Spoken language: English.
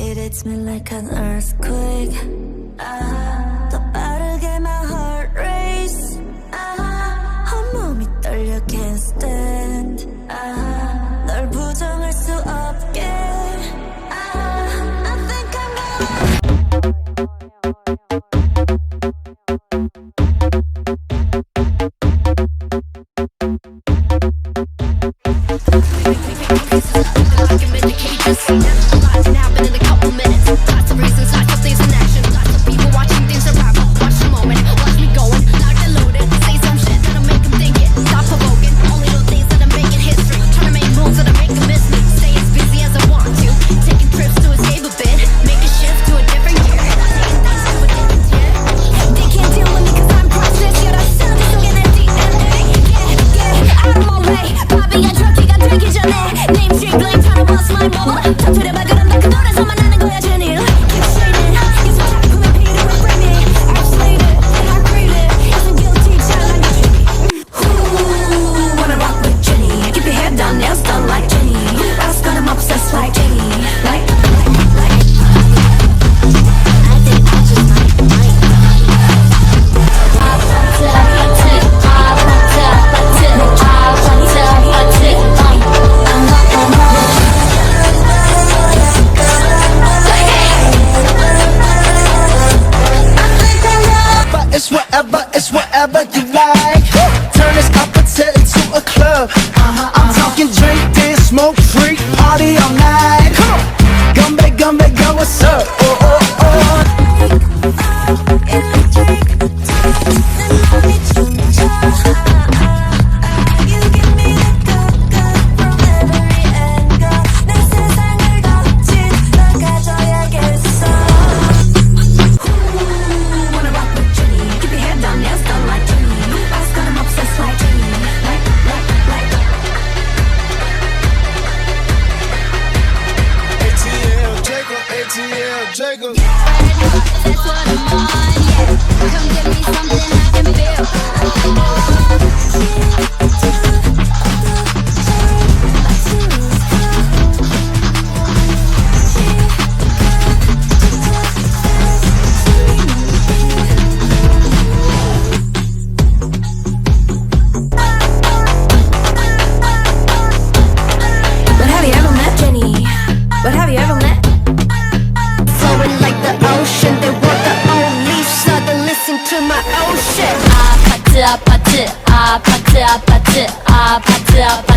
It hits me like an earthquake. 더 빠르게 my heart race. 온몸이 떨려 can't stand. 널 부정할 수 없게. I think I'm It's whatever you like. Turn this appetite into a club. I'm talking drink, dance, smoke, freak, party all night. Come on, gum back, go, what's up? Oh, oh, oh. electric. You give me the from every angle. 내 세상을 덮친 널 가져야겠어. Wanna rock with Jennie? Keep your head down, nails done like Jennie. Ask God, I'm obsessed like Jennie. Like. ATL, Jacob. That's what I'm on, yeah. Come give me something I can feel. But have you ever met Jennie? But have you ever met? Flowing like the ocean, they want the only so they listen to my ocean. 아파트 아파트 아파트 아파트 아파트 아파트